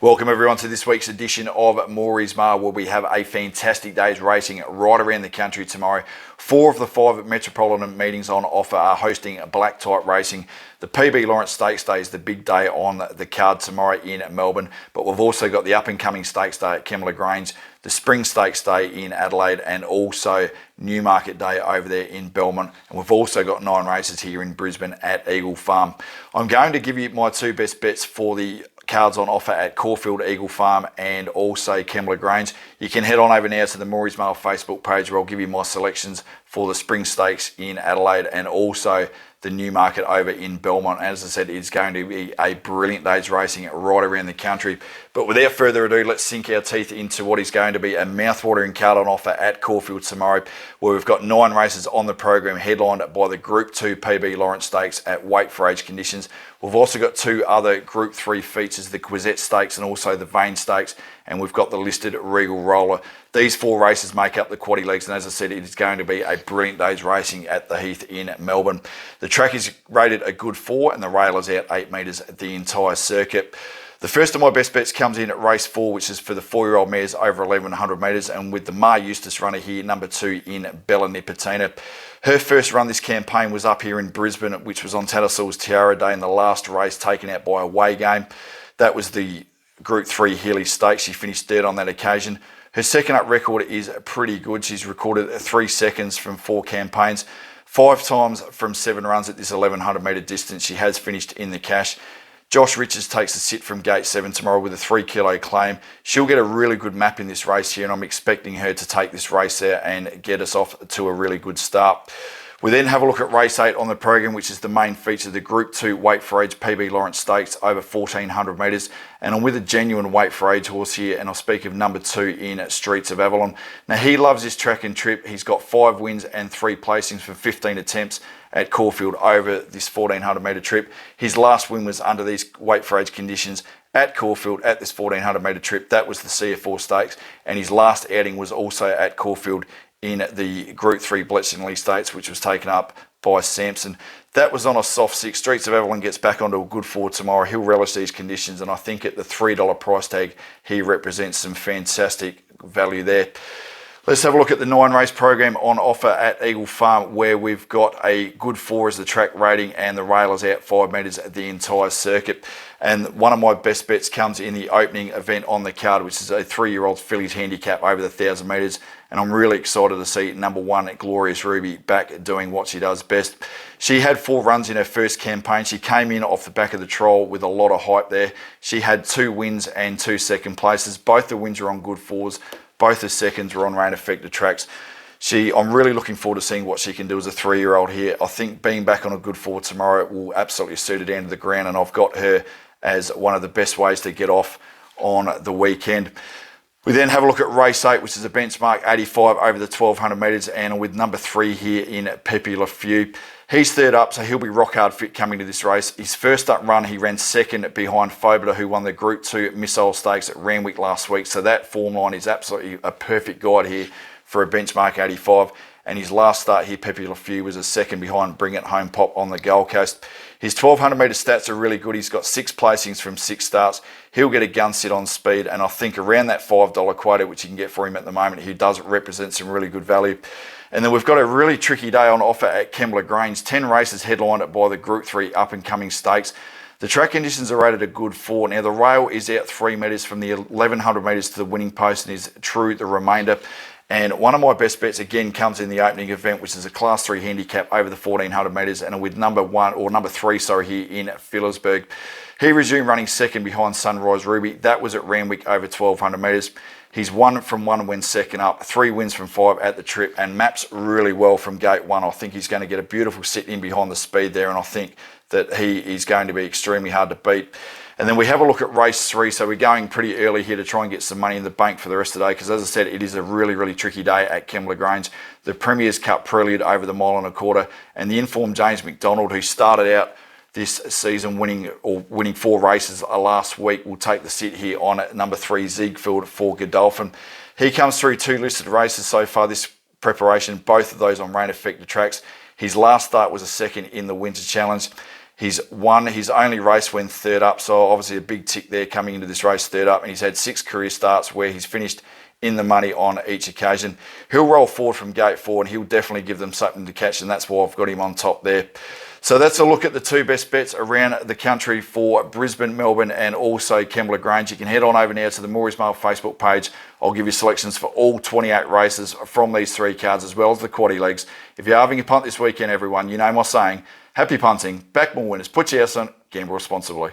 Welcome everyone to this week's edition of Moorey's Mile, where we have a fantastic day's racing right around the country tomorrow. 4 of the 5 metropolitan meetings on offer are hosting black type racing. The PB Lawrence Stakes Day is the big day on the card tomorrow in Melbourne, but we've also got the up and coming Stakes Day at Kembla Grange, the Spring Stakes Day in Adelaide, and also Newmarket Day over there in Belmont. And we've also got 9 races here in Brisbane at Eagle Farm. I'm going to give you my 2 best bets for the cards on offer at Caulfield, Eagle Farm and also Kembla Grange. You can head on over now to the Moorey's Mail Facebook page, where I'll give you my selections for the Spring Stakes in Adelaide and also the Newmarket over in Belmont. As I said, it's going to be a brilliant day's racing right around the country. But without further ado, let's sink our teeth into what is going to be a mouthwatering card on offer at Caulfield tomorrow, where we've got 9 races on the program, headlined by the Group 2 PB Lawrence Stakes at weight for age conditions. We've also got 2 other Group 3 features, the Quizette Stakes and also the Vane Stakes, and we've got the listed Regal Roller. These 4 races make up the quaddy leagues, and as I said, it is going to be a brilliant day's racing at the Heath in Melbourne. The track is rated a good 4 and the rail is out 8 metres the entire circuit. The first of my best bets comes in at race 4, which is for the 4-year-old mares over 1100 metres, and with the Mar Eustace runner here, number 2 in Bella Nipotina. Her first run this campaign was up here in Brisbane, which was on Tattersalls Tiara Day, in the last race taken out by a away game. That was the Group 3 Healy Stakes. She finished third on that occasion. Her second up record is pretty good. She's recorded 3 seconds from 4 campaigns. 5 times from 7 runs at this 1100 metre distance. She has finished in the cash. Josh Richards takes a sit from gate 7 tomorrow with a 3 kilo claim. She'll get a really good map in this race here, and I'm expecting her to take this race there and get us off to a really good start. We then have a look at race 8 on the program, which is the main feature, the Group 2 weight for age PB Lawrence Stakes over 1400 metres. And I'm with a genuine weight for age horse here, and I'll speak of number 2 in Streets of Avalon. Now, he loves this track and trip. He's got 5 wins and 3 placings from 15 attempts at Caulfield over this 1400 metre trip. His last win was under these weight for age conditions at Caulfield at this 1400 metre trip. That was the CF4 Stakes, and his last outing was also at Caulfield in the Group 3 Bletchley Stakes, which was taken up by Sampson. That was on a soft 6. Streets of Avalon gets back onto a good 4 tomorrow. He'll relish these conditions, and I think at the $3 price tag, he represents some fantastic value there. Let's have a look at the 9 race program on offer at Eagle Farm, where we've got a good 4 as the track rating and the rail is out 5 metres at the entire circuit. And one of my best bets comes in the opening event on the card, which is a 3-year-old fillies handicap over the 1000 metres. And I'm really excited to see number 1, Glorious Ruby, back doing what she does best. She had 4 runs in her first campaign. She came in off the back of the trial with a lot of hype there. She had 2 wins and 2 second places. Both the wins are on good 4s. Both the seconds were on rain affected tracks. I'm really looking forward to seeing what she can do as a 3-year-old here. I think being back on a good 4 tomorrow will absolutely suit her down to the ground, and I've got her as one of the best ways to get off on the weekend. We then have a look at race 8, which is a benchmark 85 over the 1200 metres, and with number 3 here in Pepe Le Feu. He's third up, so he'll be rock hard fit coming to this race. His first up run, he ran second behind Phobita, who won the Group 2 Missile Stakes at Randwick last week. So that form line is absolutely a perfect guide here for a benchmark 85. And his last start here, Pepe Le Feu, was a second behind Bring It Home Pop on the Gold Coast. His 1200 metre stats are really good. He's got 6 placings from 6 starts. He'll get a gun sit on speed, and I think around that $5 quota, which you can get for him at the moment, he does represent some really good value. And then we've got a really tricky day on offer at Kembla Grange. 10 races headlined by the Group 3 up-and-coming stakes. The track conditions are rated a good 4. Now, the rail is out 3 metres from the 1100 metres to the winning post and is true the remainder. And one of my best bets again comes in the opening event, which is a Class 3 handicap over the 1400 metres, and with number 3 here in Phillipsburg. He resumed running second behind Sunrise Ruby. That was at Randwick over 1200 metres. He's 1 from 1 when second up, 3 wins from 5 at the trip, and maps really well from gate 1. I think he's going to get a beautiful sit in behind the speed there, and I think that he is going to be extremely hard to beat. And then we have a look at race 3. So we're going pretty early here to try and get some money in the bank for the rest of the day, because as I said, it is a really, really tricky day at Kembla Grange. The Premier's Cup Prelude over the 1.25 mile, and the informed James McDonald, who started out this season winning 4 races last week, will take the sit here on number 3 Ziegfeld for Godolphin. He comes through 2 listed races so far this preparation, both of those on rain affected tracks. His last start was a second in the Winter Challenge. He's won his only race when third up, so obviously a big tick there coming into this race third up, and he's had 6 career starts where he's finished in the money on each occasion. He'll roll forward from gate 4 and he'll definitely give them something to catch, and that's why I've got him on top there. So that's a look at the 2 best bets around the country for Brisbane, Melbourne and also Kembla Grange. You can head on over now to the Moorey's Mail Facebook page. I'll give you selections for all 28 races from these 3 cards as well as the quaddy legs. If you're having a punt this weekend, everyone, you know my saying, happy punting, back more winners, put your house on, gamble responsibly.